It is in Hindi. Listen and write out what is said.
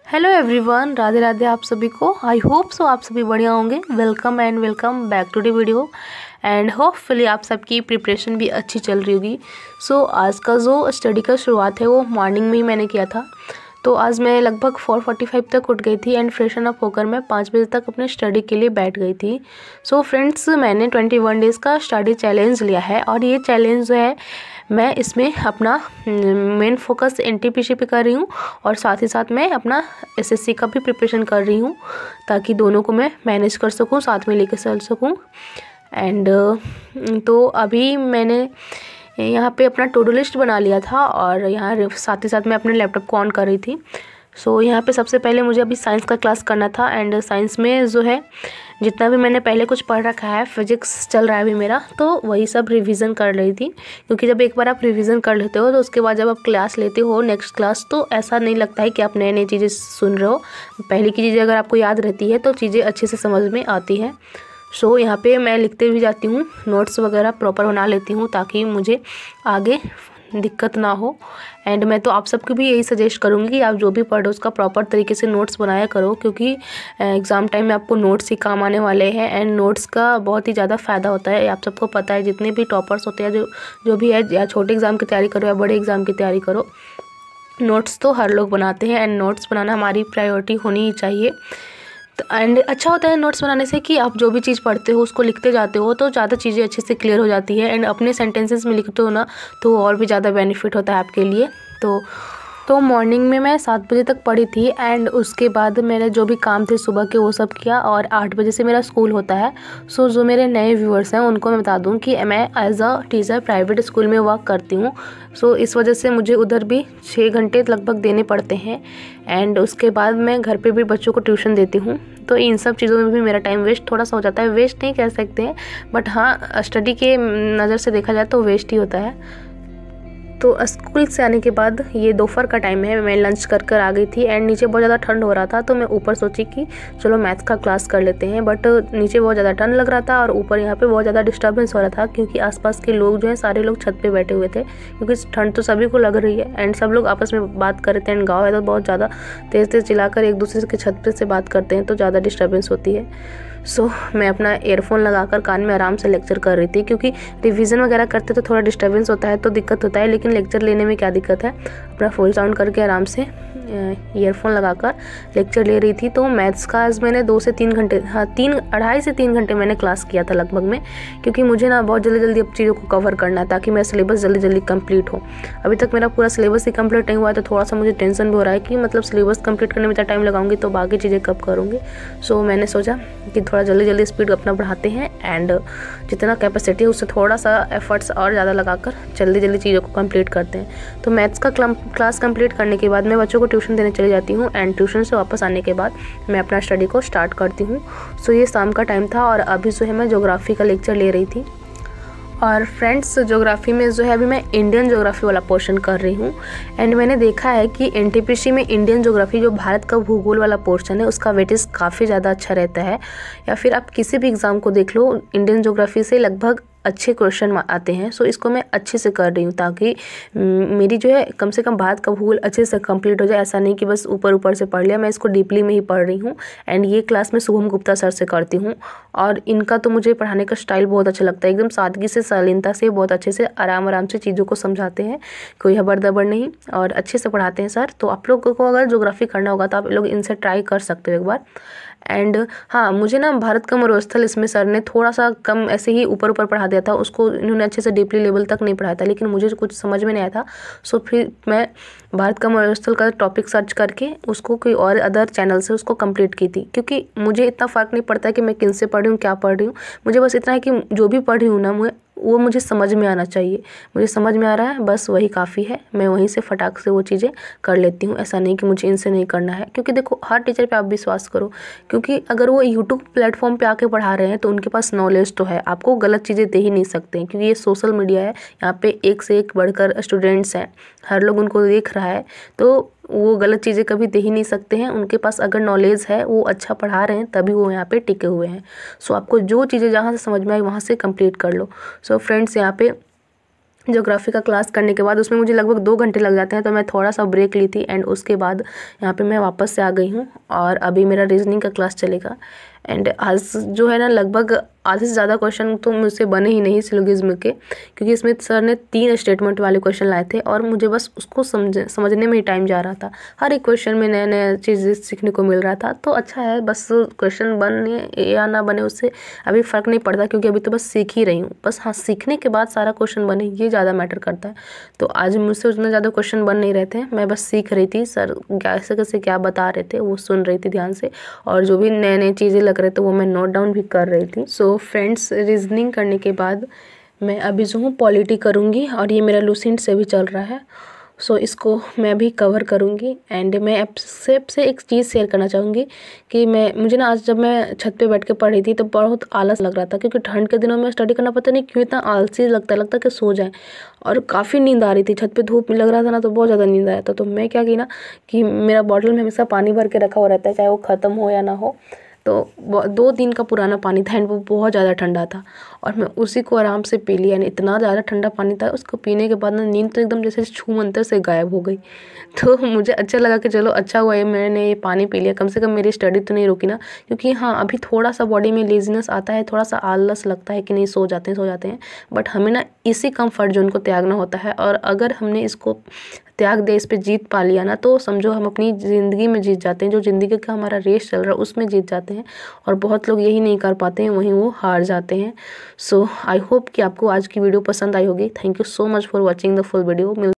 हेलो एवरीवन, राधे राधे आप सभी को। आई होप सो आप सभी बढ़िया होंगे। Welcome and welcome back to the video and hopefully आप सबकी प्रिपरेशन भी अच्छी चल रही होगी। सो आज का जो स्टडी का शुरुआत है वो मॉर्निंग में ही मैंने किया था। तो आज मैं लगभग 4:45 तक उठ गई थी एंड फ्रेशन अप होकर मैं 5 बजे तक अपने स्टडी के लिए बैठ गई थी। सो फ्रेंड्स, मैंने 21 डेज़ का स्टडी चैलेंज लिया है और ये चैलेंज जो है मैं इसमें अपना मेन फोकस एनटीपीसी पे कर रही हूँ और साथ ही साथ मैं अपना एसएससी का भी प्रिपरेशन कर रही हूँ ताकि दोनों को मैं मैनेज कर सकूँ, साथ में लेकर चल सकूँ। एंड तो अभी मैंने यहाँ पे अपना टू डू लिस्ट बना लिया था और यहाँ साथ ही साथ मैं अपने लैपटॉप को ऑन कर रही थी। सो यहाँ पे सबसे पहले मुझे अभी साइंस का क्लास करना था एंड साइंस में जो है जितना भी मैंने पहले कुछ पढ़ रखा है, फिजिक्स चल रहा है अभी मेरा, तो वही सब रिवीजन कर रही थी। क्योंकि जब एक बार आप रिवीजन कर लेते हो तो उसके बाद जब आप क्लास लेते हो नेक्स्ट क्लास, तो ऐसा नहीं लगता है कि आप नई नई चीज़ें सुन रहे हो। पहले की चीज़ें अगर आपको याद रहती है तो चीज़ें अच्छे से समझ में आती हैं। सो यहाँ पे मैं लिखते भी जाती हूँ, नोट्स वगैरह प्रॉपर बना लेती हूँ ताकि मुझे आगे दिक्कत ना हो। एंड मैं तो आप सबको भी यही सजेस्ट करूँगी कि आप जो भी पढ़ो उसका प्रॉपर तरीके से नोट्स बनाया करो, क्योंकि एग्ज़ाम टाइम में आपको नोट्स ही काम आने वाले हैं एंड नोट्स का बहुत ही ज़्यादा फ़ायदा होता है। आप सबको पता है, जितने भी टॉपर्स होते हैं, जो भी है, या छोटे एग्ज़ाम की तैयारी करो या बड़े एग्ज़ाम की तैयारी करो, नोट्स तो हर लोग बनाते हैं एंड नोट्स बनाना हमारी प्रायोरिटी होनी ही चाहिए। एंड अच्छा होता है नोट्स बनाने से कि आप जो भी चीज़ पढ़ते हो उसको लिखते जाते हो तो ज़्यादा चीज़ें अच्छे से क्लियर हो जाती है एंड अपने सेंटेंसेस में लिखते हो ना तो और भी ज़्यादा बेनिफिट होता है आपके लिए। तो मॉर्निंग में मैं 7 बजे तक पढ़ी थी एंड उसके बाद मेरे जो भी काम थे सुबह के वो सब किया और 8 बजे से मेरा स्कूल होता है। सो जो मेरे नए व्यूअर्स हैं उनको मैं बता दूं कि मैं as a teacher private school में वर्क करती हूँ। सो इस वजह से मुझे उधर भी 6 घंटे लगभग देने पड़ते हैं एंड उसके बाद मैं घर पे भी बच्चों को ट्यूशन देती हूँ। तो इन सब चीज़ों में भी मेरा टाइम वेस्ट थोड़ा सा हो जाता है। वेस्ट नहीं कह सकते हैं, बट हाँ, स्टडी के नज़र से देखा जाए तो वेस्ट ही होता है। तो स्कूल से आने के बाद ये दोपहर का टाइम है, मैं लंच कर आ गई थी एंड नीचे बहुत ज़्यादा ठंड हो रहा था तो मैं ऊपर सोची कि चलो मैथ्स का क्लास कर लेते हैं, बट नीचे बहुत ज़्यादा ठंड लग रहा था और ऊपर यहाँ पे बहुत ज़्यादा डिस्टर्बेंस हो रहा था क्योंकि आसपास के लोग जो हैं सारे लोग छत पे बैठे हुए थे, क्योंकि ठंड तो सभी को लग रही है एंड सब लोग आपस में बात कर रहे थे एंड गाँव है तो बहुत ज़्यादा तेज़ चिल्लाकर एक दूसरे के छत पे से बात करते हैं तो ज़्यादा डिस्टर्बेंस होती है। सो मैं अपना ईयरफोन लगाकर कान में आराम से लेक्चर कर रही थी, क्योंकि रिवीजन वगैरह करते तो थोड़ा डिस्टर्बेंस होता है तो दिक्कत होता है, लेकिन लेक्चर लेने में क्या दिक्कत है। अपना फुल साउंड करके आराम से ईयरफोन लगाकर लेक्चर ले रही थी। तो मैथ्स का आज मैंने 2 से 3 घंटे, हाँ 2.5 से 3 घंटे मैंने क्लास किया था लगभग में, क्योंकि मुझे ना बहुत जल्दी अब चीज़ों को कवर करना है ताकि मेरा सिलेबस जल्दी कंप्लीट हो। अभी तक मेरा पूरा सिलेबस ही कंप्लीट नहीं हुआ है तो थोड़ा सा मुझे टेंशन भी हो रहा है कि मतलब सिलेबस कंप्लीट करने में इतना टाइम लगाऊंगी तो बाकी चीज़ें कब करूँगी। सो मैंने सोचा कि थोड़ा जल्दी स्पीड अपना बढ़ाते हैं एंड जितना कैपेसिटी है उससे थोड़ा सा एफर्ट्स और ज़्यादा लगाकर जल्दी चीज़ों को कंप्लीट करते हैं। तो मैथ्स का क्लास कंप्लीट करने के बाद मैं बच्चों को ट्यूशन देने चली जाती हूँ एंड ट्यूशन से वापस आने के बाद मैं अपना स्टडी को स्टार्ट करती हूँ। सो ये शाम का टाइम था और अभी जो है मैं ज्योग्राफी का लेक्चर ले रही थी। और फ्रेंड्स, ज्योग्राफी में जो है अभी मैं इंडियन ज्योग्राफी वाला पोर्शन कर रही हूँ एंड मैंने देखा है कि एनटीपीसी में इंडियन ज्योग्राफी जो भारत का भूगोल वाला पोर्शन है उसका वेटेज काफ़ी ज़्यादा अच्छा रहता है। या फिर आप किसी भी एग्ज़ाम को देख लो, इंडियन ज्योग्राफी से लगभग अच्छे क्वेश्चन आते हैं। सो इसको मैं अच्छे से कर रही हूँ ताकि मेरी जो है कम से कम भारत का भूगोल अच्छे से कंप्लीट हो जाए। ऐसा नहीं कि बस ऊपर से पढ़ लिया, मैं इसको डीपली में ही पढ़ रही हूँ एंड ये क्लास मैं शुभम गुप्ता सर से करती हूँ और इनका तो मुझे पढ़ाने का स्टाइल बहुत अच्छा लगता है। एकदम सादगी से, शालीनता से, बहुत अच्छे से आराम से चीज़ों को समझाते हैं, कोई हबड़ दबड़ नहीं, और अच्छे से पढ़ाते हैं सर। तो आप लोगों को अगर ज्योग्राफी करना होगा तो आप लोग इनसे ट्राई कर सकते हो एक बार। एंड हाँ, मुझे ना भारत का मरुस्थल इसमें सर ने थोड़ा सा कम ऐसे ही ऊपर पढ़ा दिया था, उसको इन्होंने अच्छे से डीपली लेवल तक नहीं पढ़ाया था, लेकिन मुझे कुछ समझ में नहीं आया था। सो फिर मैं भारत का मरुस्थल का टॉपिक सर्च करके उसको कोई और अदर चैनल से उसको कंप्लीट की थी, क्योंकि मुझे इतना फ़र्क नहीं पड़ता कि मैं किन से पढ़ रही हूँ, क्या पढ़ रही हूँ। मुझे बस इतना है कि जो भी पढ़ रही हूँ ना वो मुझे समझ में आना चाहिए। मुझे समझ में आ रहा है, बस वही काफ़ी है। मैं वहीं से फटाक से वो चीज़ें कर लेती हूँ। ऐसा नहीं कि मुझे इनसे नहीं करना है, क्योंकि देखो हर टीचर पे आप विश्वास करो, क्योंकि अगर वो यूट्यूब प्लेटफॉर्म पे आके पढ़ा रहे हैं तो उनके पास नॉलेज तो है, आपको गलत चीज़ें दे ही नहीं सकते हैं, क्योंकि ये सोशल मीडिया है, यहाँ पे एक से एक बढ़कर स्टूडेंट्स हैं, हर लोग उनको देख रहा है, तो वो गलत चीज़ें कभी दे ही नहीं सकते हैं। उनके पास अगर नॉलेज है, वो अच्छा पढ़ा रहे हैं, तभी वो यहाँ पे टिके हुए हैं। सो आपको जो चीज़ें जहाँ से समझ में आई वहाँ से कंप्लीट कर लो। सो फ्रेंड्स, यहाँ पे ज्योग्राफी का क्लास करने के बाद उसमें मुझे लगभग 2 घंटे लग जाते हैं, तो मैं थोड़ा सा ब्रेक ली थी एंड उसके बाद यहाँ पे मैं वापस से आ गई हूँ और अभी मेरा रीजनिंग का क्लास चलेगा। एंड आज जो है ना लगभग आधे से ज़्यादा क्वेश्चन तो मुझसे बने ही नहीं सिलोगिज्म के, क्योंकि इसमें सर ने 3 स्टेटमेंट वाले क्वेश्चन लाए थे और मुझे बस उसको समझने में ही टाइम जा रहा था। हर एक क्वेश्चन में नए नए चीज़ें सीखने को मिल रहा था, तो अच्छा है। बस क्वेश्चन बने या ना बने उससे अभी फ़र्क नहीं पड़ता, क्योंकि अभी तो बस सीख ही रही हूँ। बस हाँ, सीखने के बाद सारा क्वेश्चन बने ये ज़्यादा मैटर करता है। तो आज मुझसे उतना ज़्यादा क्वेश्चन बन नहीं रहे थे, मैं बस सीख रही थी। सर कैसे कैसे क्या बता रहे थे वो सुन रही थी ध्यान से, और जो भी नए नए चीज़ें लग रहे थे वो मैं नोट डाउन भी कर रही थी। सो फ्रेंड्स, रीजनिंग करने के बाद मैं अभी जो हूँ पॉलिटी करूँगी और ये मेरा लूसेंट से भी चल रहा है। सो इसको मैं भी कवर करूँगी। एंड मैं आपसे एक चीज़ शेयर करना चाहूँगी कि मुझे ना आज जब मैं छत पे बैठ के पढ़ रही थी तो बहुत आलस लग रहा था, क्योंकि ठंड के दिनों में स्टडी करना पता नहीं क्यों इतना आलसी लगता कि सो जाए, और काफ़ी नींद आ रही थी। छत पे धूप लग रहा था ना, तो बहुत ज़्यादा नींद आया था। तो मैं क्या की ना कि मेरा बॉटल में हमेशा पानी भर के रखा हुआ रहता है, चाहे वो ख़त्म हो या ना हो। तो 2 दिन का पुराना पानी था एंड वो बहुत ज़्यादा ठंडा था, और मैं उसी को आराम से पी लिया। इतना ज़्यादा ठंडा पानी था, उसको पीने के बाद ना नींद तो एकदम जैसे छू मंतर से गायब हो गई। तो मुझे अच्छा लगा कि चलो अच्छा हुआ मैंने ये पानी पी लिया, कम से कम मेरी स्टडी तो नहीं रुकी ना। क्योंकि हाँ, अभी थोड़ा सा बॉडी में लेज़ीनेस आता है, थोड़ा सा आलस लगता है कि नहीं सो जाते हैं, बट हमें ना इसी कम्फर्ट जोन को त्यागना होता है। और अगर हमने इसको त्याग दे, इस पे जीत पा लिया ना, तो समझो हम अपनी ज़िंदगी में जीत जाते हैं। जो ज़िंदगी का हमारा रेस चल रहा है उसमें जीत जाते हैं, और बहुत लोग यही नहीं कर पाते हैं, वहीं वो हार जाते हैं। सो आई होप कि आपको आज की वीडियो पसंद आई होगी। Thank you so much for watching the full video.